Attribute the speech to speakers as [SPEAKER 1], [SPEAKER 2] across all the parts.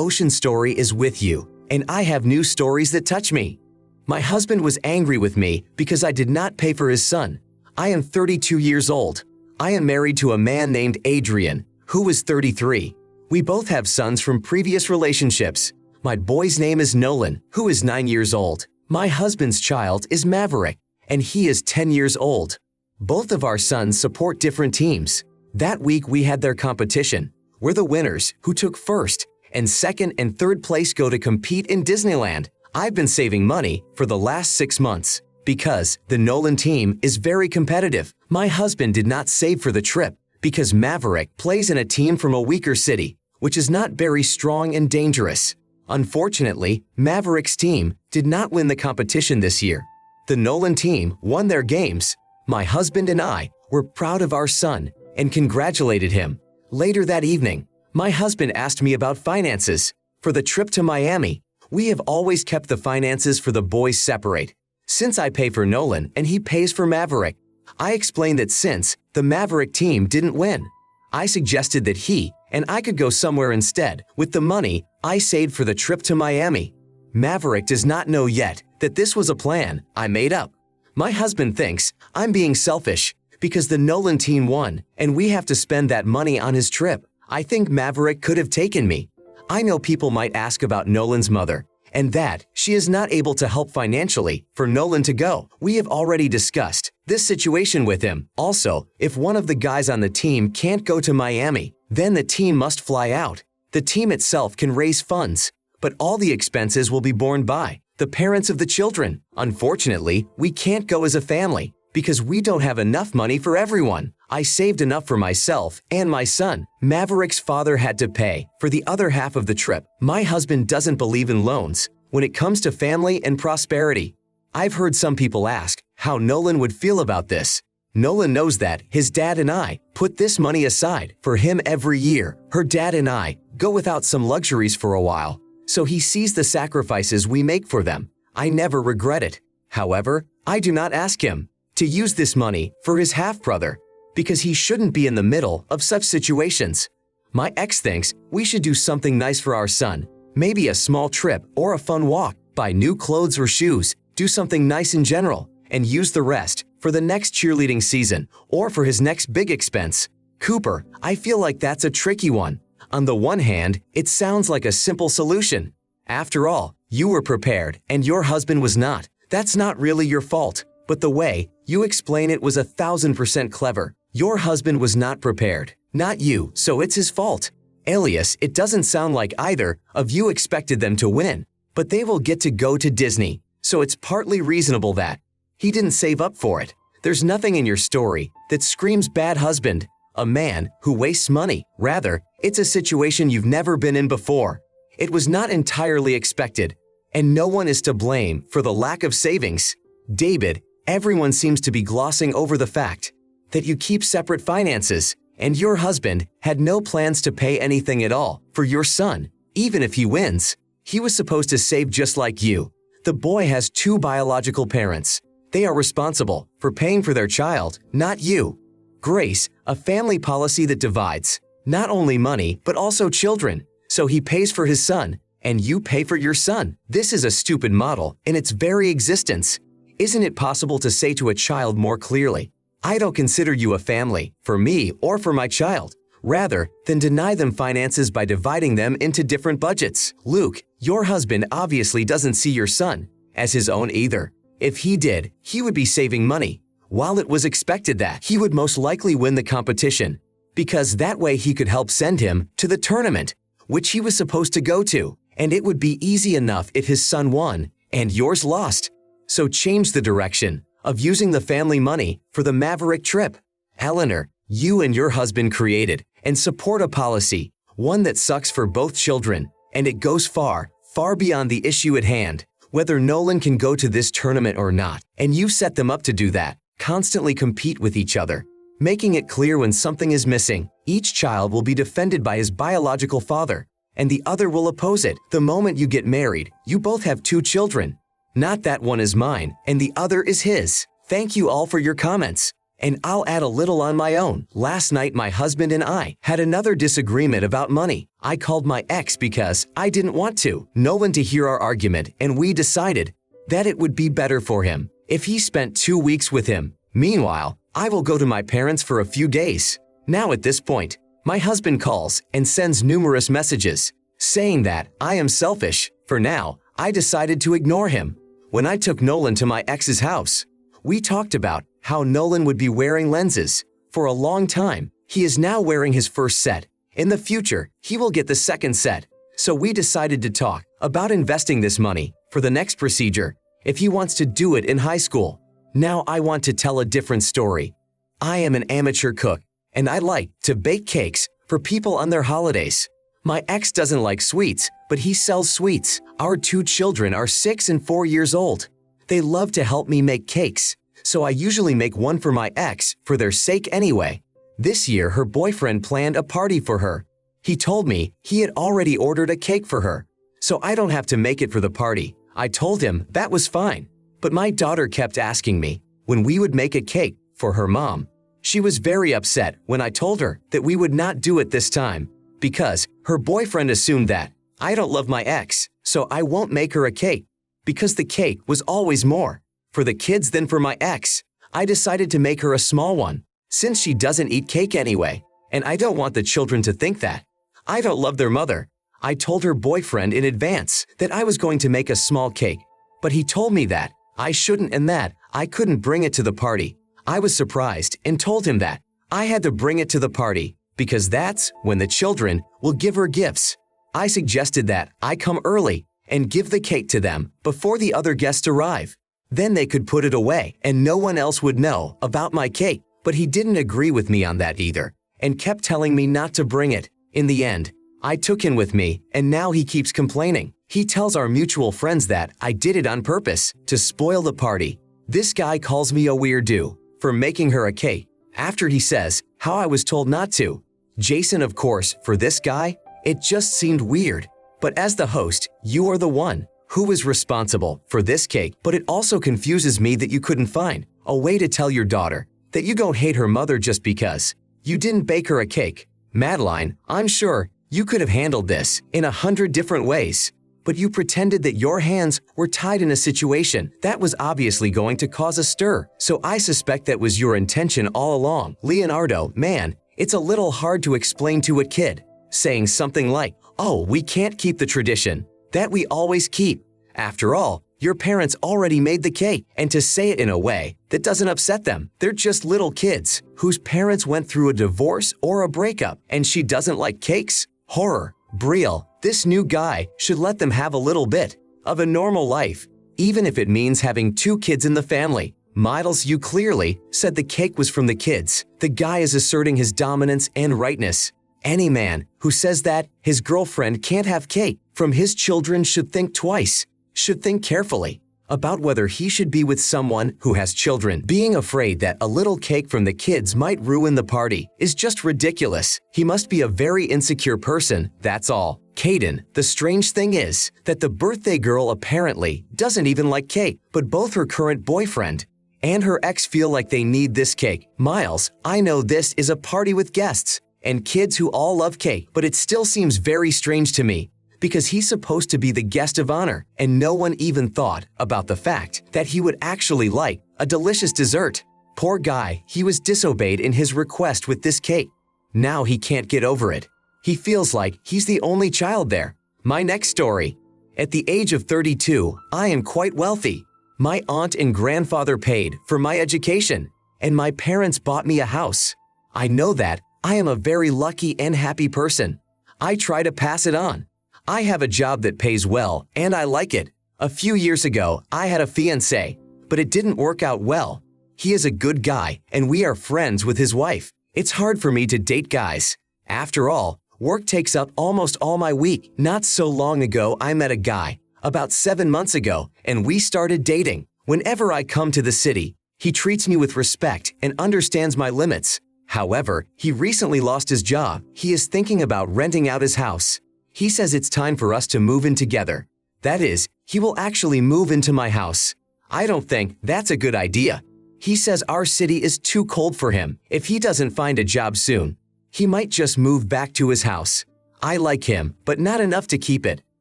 [SPEAKER 1] ocean story is with you, and I have new stories that touch me. My husband was angry with me because I did not pay for his son. I am 32 years old. I am married to a man named Adrian, who is 33. We both have sons from previous relationships. My boy's name is Nolan, who is 9 years old. My husband's child is Maverick, and he is 10 years old. Both of our sons support different teams. That week we had their competition. We're the winners who took first, and second and third place go to compete in Disneyland. I've been saving money for the last 6 months because the Nolan team is very competitive. My husband did not save for the trip because Maverick plays in a team from a weaker city, which is not very strong and dangerous. Unfortunately, Maverick's team did not win the competition this year. The Nolan team won their games. My husband and I were proud of our son and congratulated him. Later that evening, my husband asked me about finances. For the trip to Miami, we have always kept the finances for the boys separate. Since I pay for Nolan and he pays for Maverick, I explained that since the Maverick team didn't win, I suggested that he and I could go somewhere instead with the money I saved for the trip to Miami. Maverick does not know yet that this was a plan I made up. My husband thinks I'm being selfish because the Nolan team won and we have to spend that money on his trip. I think Maverick could have taken me. I know people might ask about Nolan's mother and that she is not able to help financially for Nolan to go. We have already discussed this situation with him. Also, if one of the guys on the team can't go to Miami, then the team must fly out. The team itself can raise funds, but all the expenses will be borne by the parents of the children. Unfortunately, we can't go as a family because we don't have enough money for everyone. I saved enough for myself and my son. Maverick's father had to pay for the other half of the trip. My husband doesn't believe in loans when it comes to family and prosperity. I've heard some people ask how Nolan would feel about this. Nolan knows that his dad and I put this money aside for him every year. Her dad and I go without some luxuries for a while, so he sees the sacrifices we make for them. I never regret it. However, I do not ask him to use this money for his half-brother because he shouldn't be in the middle of such situations. My ex thinks we should do something nice for our son, maybe a small trip or a fun walk, buy new clothes or shoes, do something nice in general, and use the rest for the next cheerleading season or for his next big expense. Cooper, I feel like that's a tricky one. On the one hand, it sounds like a simple solution. After all, you were prepared and your husband was not. That's not really your fault, but the way you explain it was 1000% clever. Your husband was not prepared, not you, so it's his fault. Elias, it doesn't sound like either of you expected them to win, but they will get to go to Disney, so it's partly reasonable that he didn't save up for it. There's nothing in your story that screams bad husband, a man who wastes money. Rather, it's a situation you've never been in before. It was not entirely expected, and no one is to blame for the lack of savings. David, everyone seems to be glossing over the fact that you keep separate finances, and your husband had no plans to pay anything at all for your son. Even if he wins, he was supposed to save just like you. The boy has 2 biological parents. They are responsible for paying for their child, not you. Grace, a family policy that divides not only money but also children. So he pays for his son, and you pay for your son. This is a stupid model in its very existence. Isn't it possible to say to a child more clearly, I don't consider you a family, for me or for my child, rather than deny them finances by dividing them into different budgets? Luke, your husband obviously doesn't see your son as his own either. If he did, he would be saving money. While it was expected that he would most likely win the competition, because that way he could help send him to the tournament, which he was supposed to go to, and it would be easy enough if his son won and yours lost. So change the direction of using the family money for the Maverick trip. Eleanor, you and your husband created and support a policy, one that sucks for both children, and it goes far, far beyond the issue at hand, whether Nolan can go to this tournament or not, and you set them up to do that, constantly compete with each other, making it clear when something is missing. Each child will be defended by his biological father, and the other will oppose it. The moment you get married, you both have 2 children. Not that one is mine and the other is his. Thank you all for your comments. And I'll add a little on my own. Last night, my husband and I had another disagreement about money. I called my ex because I didn't want to. No one to hear our argument, and we decided that it would be better for him if he spent 2 weeks with him. Meanwhile, I will go to my parents for a few days. Now at this point, my husband calls and sends numerous messages saying that I am selfish. For now, I decided to ignore him. When I took Nolan to my ex's house, we talked about how Nolan would be wearing lenses. For a long time, he is now wearing his first set. In the future, he will get the second set. So we decided to talk about investing this money for the next procedure if he wants to do it in high school. Now I want to tell a different story. I am an amateur cook, and I like to bake cakes for people on their holidays. My ex doesn't like sweets, but he sells sweets. Our 2 children are 6 and 4 years old. They love to help me make cakes, so I usually make one for my ex for their sake anyway. This year, her boyfriend planned a party for her. He told me he had already ordered a cake for her, so I don't have to make it for the party. I told him that was fine, but my daughter kept asking me when we would make a cake for her mom. She was very upset when I told her that we would not do it this time because her boyfriend assumed that I don't love my ex, so I won't make her a cake because the cake was always more for the kids than for my ex. I decided to make her a small one since she doesn't eat cake anyway, and I don't want the children to think that I don't love their mother. I told her boyfriend in advance that I was going to make a small cake, but he told me that I shouldn't and that I couldn't bring it to the party. I was surprised and told him that I had to bring it to the party because that's when the children will give her gifts. I suggested that I come early and give the cake to them before the other guests arrive. Then they could put it away and no one else would know about my cake. But he didn't agree with me on that either and kept telling me not to bring it. In the end, I took him with me, and now he keeps complaining. He tells our mutual friends that I did it on purpose to spoil the party. This guy calls me a weirdo for making her a cake after he says how I was told not to. Jason, of course, for this guy, it just seemed weird. But as the host, you are the one who is responsible for this cake. But it also confuses me that you couldn't find a way to tell your daughter that you don't hate her mother just because you didn't bake her a cake. Madeline, I'm sure you could have handled this in 100 different ways, but you pretended that your hands were tied in a situation that was obviously going to cause a stir. So I suspect that was your intention all along. Leonardo, man, it's a little hard to explain to a kid, saying something like, "Oh, we can't keep the tradition that we always keep. After all, your parents already made the cake," and to say it in a way that doesn't upset them. They're just little kids whose parents went through a divorce or a breakup, and she doesn't like cakes? Horror. Brielle, this new guy should let them have a little bit of a normal life, even if it means having 2 kids in the family. Miles, you clearly said the cake was from the kids. The guy is asserting his dominance and rightness. Any man who says that his girlfriend can't have cake from his children should think twice. Should think carefully about whether he should be with someone who has children. Being afraid that a little cake from the kids might ruin the party is just ridiculous. He must be a very insecure person, that's all. Caden, the strange thing is that the birthday girl apparently doesn't even like cake, but both her current boyfriend and her ex feel like they need this cake. Miles, I know this is a party with guests and kids who all love cake, but it still seems very strange to me, because he's supposed to be the guest of honor, and no one even thought about the fact that he would actually like a delicious dessert. Poor guy, he was disobeyed in his request with this cake. Now he can't get over it. He feels like he's the only child there. My next story. At the age of 32, I am quite wealthy. My aunt and grandfather paid for my education, and my parents bought me a house. I know that I am a very lucky and happy person. I try to pass it on. I have a job that pays well, and I like it. A few years ago, I had a fiancé, but it didn't work out well. He is a good guy, and we are friends with his wife. It's hard for me to date guys. After all, work takes up almost all my week. Not so long ago, I met a guy, about 7 months ago, and we started dating. Whenever I come to the city, he treats me with respect and understands my limits. However, he recently lost his job. He is thinking about renting out his house. He says it's time for us to move in together. That is, he will actually move into my house. I don't think that's a good idea. He says our city is too cold for him. If he doesn't find a job soon, he might just move back to his house. I like him, but not enough to keep it,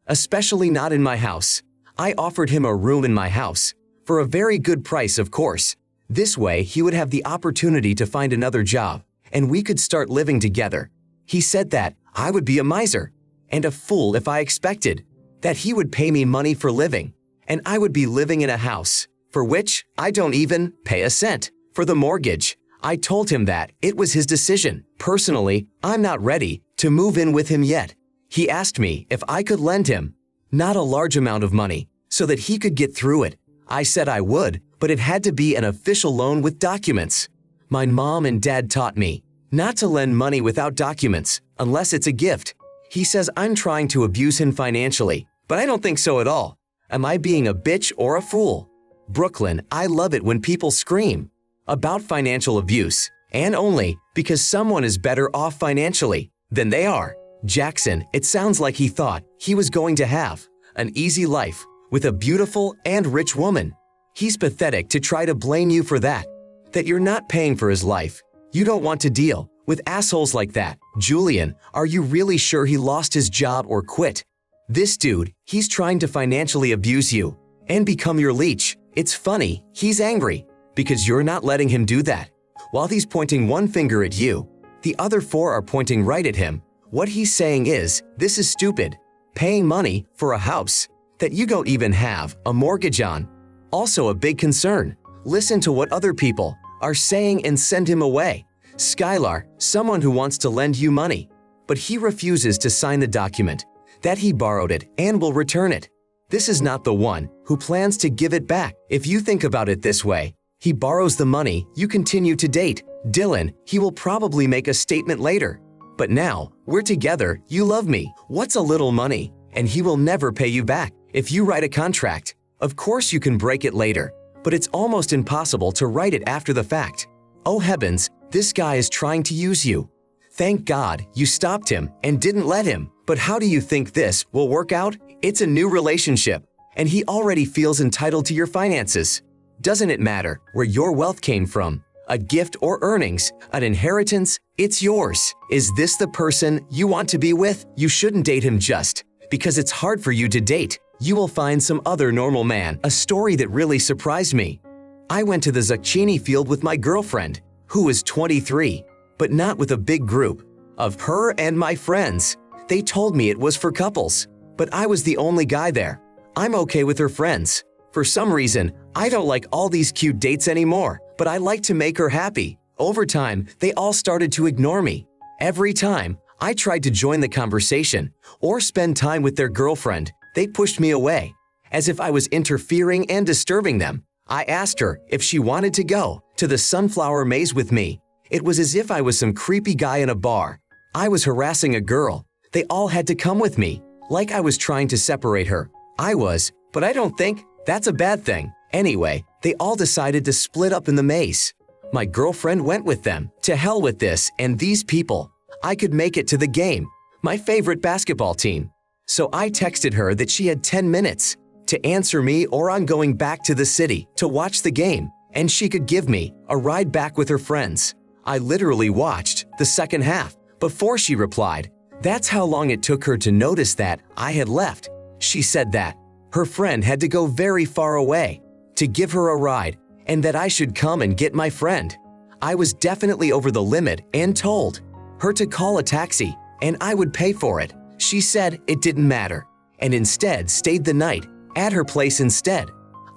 [SPEAKER 1] especially not in my house. I offered him a room in my house, for a very good price, of course. This way, he would have the opportunity to find another job, and we could start living together. He said that I would be a miser and a fool if I expected that he would pay me money for living, and I would be living in a house for which I don't even pay a cent for the mortgage. I told him that it was his decision. Personally, I'm not ready to move in with him yet. He asked me if I could lend him not a large amount of money so that he could get through it. I said I would, but it had to be an official loan with documents. My mom and dad taught me not to lend money without documents unless it's a gift. He says I'm trying to abuse him financially, but I don't think so at all. Am I being a bitch or a fool? Brooklyn, I love it when people scream about financial abuse, and only because someone is better off financially than they are. Jackson, it sounds like he thought he was going to have an easy life with a beautiful and rich woman. He's pathetic to try to blame you for that you're not paying for his life. You don't want to deal with assholes like that. Julian, are you really sure he lost his job or quit? This dude, he's trying to financially abuse you and become your leech. It's funny, he's angry because you're not letting him do that. While he's pointing one finger at you, the other four are pointing right at him. What he's saying is, this is stupid. Paying money for a house that you don't even have a mortgage on. Also a big concern. Listen to what other people are saying and send him away. Skylar, someone who wants to lend you money, but he refuses to sign the document that he borrowed it and will return it. This is not the one who plans to give it back. If you think about it this way, he borrows the money, you continue to date. Dylan, he will probably make a statement later. But now, we're together, you love me. What's a little money? And he will never pay you back. If you write a contract, of course you can break it later, but it's almost impossible to write it after the fact. Oh heavens, this guy is trying to use you. Thank God you stopped him and didn't let him. But how do you think this will work out? It's a new relationship, and he already feels entitled to your finances. Doesn't it matter where your wealth came from? A gift or earnings, an inheritance, it's yours. Is this the person you want to be with? You shouldn't date him just because it's hard for you to date. You will find some other normal man. A story that really surprised me. I went to the zucchini field with my girlfriend, who was 23, but not with a big group of her and my friends. They told me it was for couples, but I was the only guy there. I'm okay with her friends. For some reason, I don't like all these cute dates anymore, but I like to make her happy. Over time, they all started to ignore me. Every time I tried to join the conversation or spend time with their girlfriend, they pushed me away, as if I was interfering and disturbing them. I asked her if she wanted to go to the sunflower maze with me. It was as if I was some creepy guy in a bar. I was harassing a girl. They all had to come with me, like I was trying to separate her. I was, but I don't think that's a bad thing. Anyway, they all decided to split up in the maze. My girlfriend went with them. To hell with this and these people. I could make it to the game, my favorite basketball team. So I texted her that she had 10 minutes to answer me or I'm going back to the city to watch the game, and she could give me a ride back with her friends. I literally watched the second half before she replied. That's how long it took her to notice that I had left. She said that her friend had to go very far away to give her a ride and that I should come and get my friend. I was definitely over the limit and told her to call a taxi and I would pay for it. She said it didn't matter and instead stayed the night at her place instead.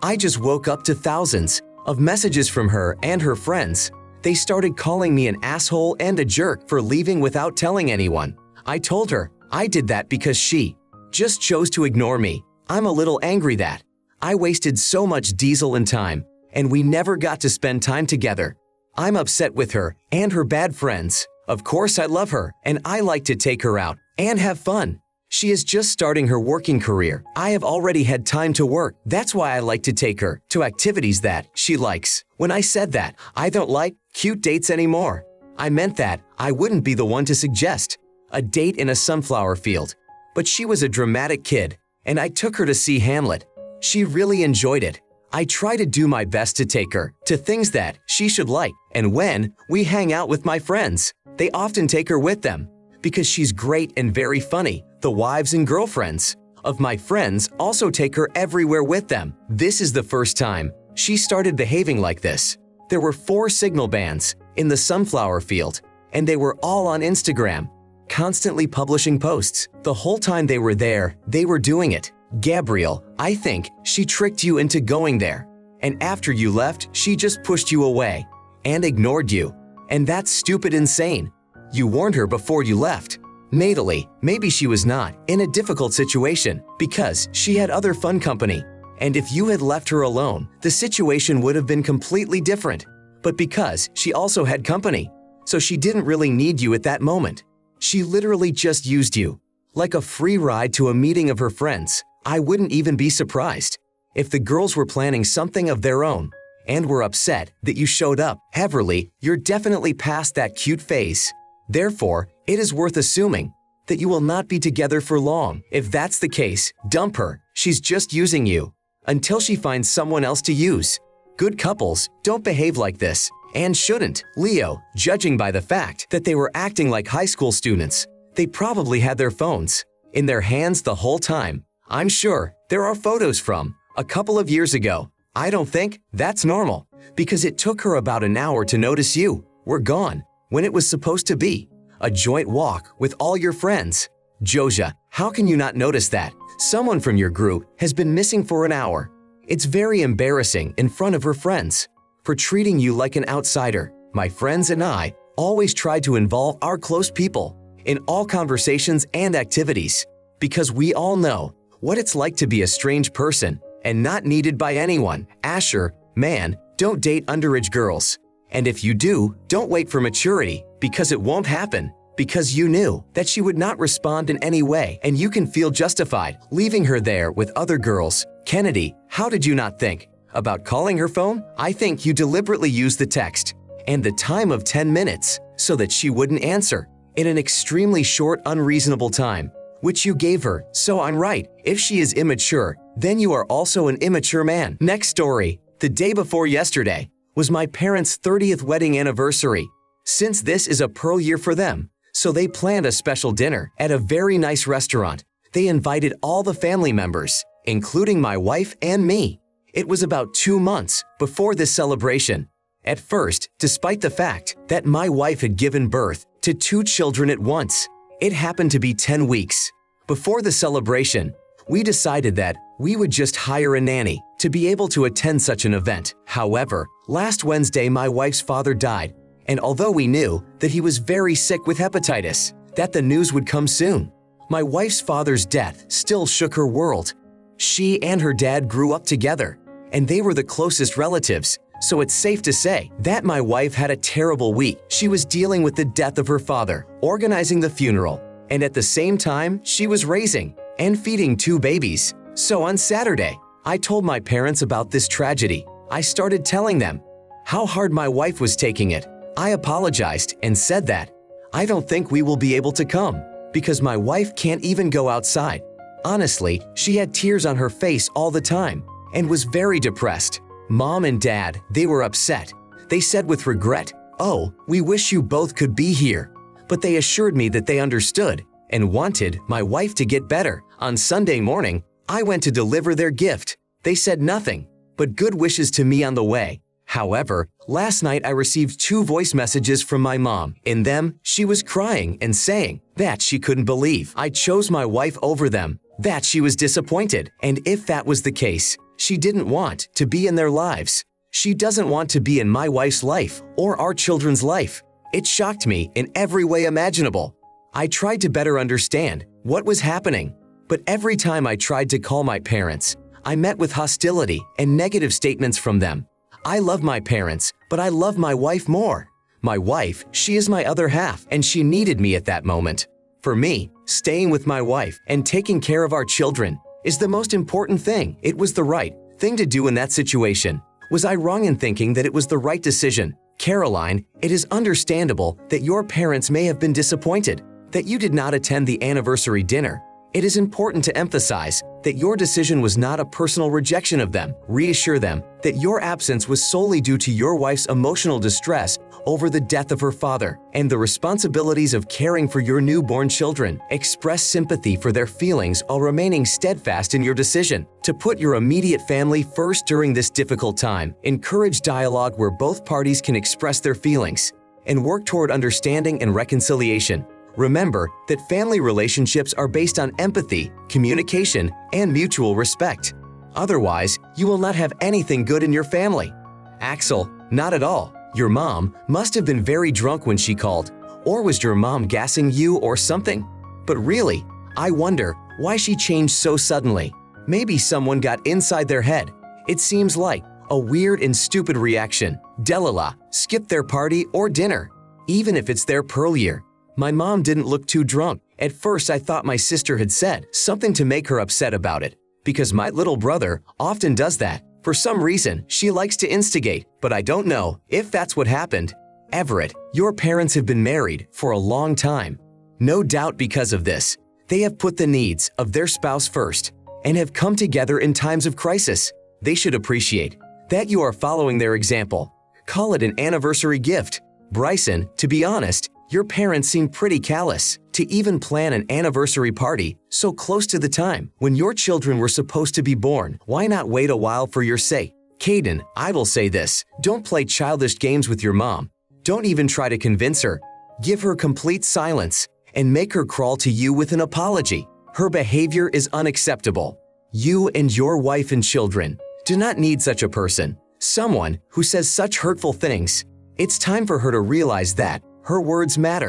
[SPEAKER 1] I just woke up to thousands of messages from her and her friends. They started calling me an asshole and a jerk for leaving without telling anyone. I told her I did that because she just chose to ignore me. I'm a little angry that I wasted so much diesel and time, and we never got to spend time together. I'm upset with her and her bad friends. Of course I love her, and I like to take her out and have fun. She is just starting her working career. I have already had time to work. That's why I like to take her to activities that she likes. When I said that I don't like cute dates anymore, I meant that I wouldn't be the one to suggest a date in a sunflower field. But she was a dramatic kid, and I took her to see Hamlet. She really enjoyed it. I try to do my best to take her to things that she should like, and when we hang out with my friends, they often take her with them because she's great and very funny. The wives and girlfriends of my friends also take her everywhere with them. This is the first time she started behaving like this. There were 4 signal bands in the sunflower field, and they were all on Instagram, constantly publishing posts. The whole time they were there, they were doing it. Gabriel, I think she tricked you into going there. And after you left, she just pushed you away and ignored you. And that's stupid insane. You warned her before you left. Natalie, maybe she was not in a difficult situation because she had other fun company. And if you had left her alone, the situation would have been completely different. But because she also had company, so she didn't really need you at that moment. She literally just used you, like a free ride to a meeting of her friends. I wouldn't even be surprised if the girls were planning something of their own and were upset that you showed up. Heverly, you're definitely past that cute phase. Therefore, it is worth assuming that you will not be together for long. If that's the case, dump her. She's just using you until she finds someone else to use. Good couples don't behave like this and shouldn't. Leo, judging by the fact that they were acting like high school students, they probably had their phones in their hands the whole time. I'm sure there are photos from a couple of years ago. I don't think that's normal because it took her about an hour to notice you were gone when it was supposed to be a joint walk with all your friends. Josia, how can you not notice that someone from your group has been missing for an hour? It's very embarrassing in front of her friends for treating you like an outsider. My friends and I always try to involve our close people in all conversations and activities because we all know what it's like to be a strange person and not needed by anyone. Asher, man, don't date underage girls. And if you do, don't wait for maturity because it won't happen. Because you knew that she would not respond in any way and you can feel justified leaving her there with other girls. Kennedy, how did you not think about calling her phone? I think you deliberately used the text and the time of 10 minutes so that she wouldn't answer in an extremely short, unreasonable time, which you gave her. So I'm right. If she is immature, then you are also an immature man. Next story. The day before yesterday was my parents' 30th wedding anniversary. Since this is a pearl year for them, so they planned a special dinner at a very nice restaurant. They invited all the family members, including my wife and me. It was about 2 months before this celebration. At first, despite the fact that my wife had given birth to 2 children at once, it happened to be 10 weeks. Before the celebration, we decided that we would just hire a nanny to be able to attend such an event. However, last Wednesday my wife's father died, and although we knew that he was very sick with hepatitis, that the news would come soon, my wife's father's death still shook her world. She and her dad grew up together, and they were the closest relatives, so it's safe to say that my wife had a terrible week. She was dealing with the death of her father, organizing the funeral, and at the same time, she was raising and feeding 2 babies. So on Saturday, I told my parents about this tragedy. I started telling them how hard my wife was taking it. I apologized and said that I don't think we will be able to come because my wife can't even go outside. Honestly, she had tears on her face all the time and was very depressed. Mom and Dad, they were upset. They said with regret, "Oh, we wish you both could be here." But they assured me that they understood and wanted my wife to get better. On Sunday morning, I went to deliver their gift. They said nothing but good wishes to me on the way. However, last night I received 2 voice messages from my mom. In them, she was crying and saying that she couldn't believe I chose my wife over them, that she was disappointed, and if that was the case, she didn't want to be in their lives. She doesn't want to be in my wife's life or our children's life. It shocked me in every way imaginable. I tried to better understand what was happening, but every time I tried to call my parents, I met with hostility and negative statements from them. I love my parents, but I love my wife more. My wife, she is my other half, and she needed me at that moment. For me, staying with my wife and taking care of our children is the most important thing. It was the right thing to do in that situation. Was I wrong in thinking that it was the right decision? Caroline, it is understandable that your parents may have been disappointed that you did not attend the anniversary dinner. It is important to emphasize that your decision was not a personal rejection of them. Reassure them that your absence was solely due to your wife's emotional distress over the death of her father and the responsibilities of caring for your newborn children. Express sympathy for their feelings while remaining steadfast in your decision to put your immediate family first during this difficult time. Encourage dialogue where both parties can express their feelings and work toward understanding and reconciliation. Remember that family relationships are based on empathy, communication, and mutual respect. Otherwise, you will not have anything good in your family. Axel, not at all. Your mom must have been very drunk when she called, or was your mom gassing you or something? But really, I wonder why she changed so suddenly. Maybe someone got inside their head. It seems like a weird and stupid reaction. Delala, skip their party or dinner, even if it's their pearl year. My mom didn't look too drunk. At first I thought my sister had said something to make her upset about it, because my little brother often does that. For some reason, she likes to instigate, but I don't know if that's what happened. Everett, your parents have been married for a long time. No doubt because of this, they have put the needs of their spouse first and have come together in times of crisis. They should appreciate that you are following their example. Call it an anniversary gift. Bryson, to be honest, your parents seem pretty callous to even plan an anniversary party so close to the time when your children were supposed to be born. Why not wait a while for your sake? Caden, I will say this. Don't play childish games with your mom. Don't even try to convince her. Give her complete silence and make her crawl to you with an apology. Her behavior is unacceptable. You and your wife and children do not need such a person, someone who says such hurtful things. It's time for her to realize that her words matter.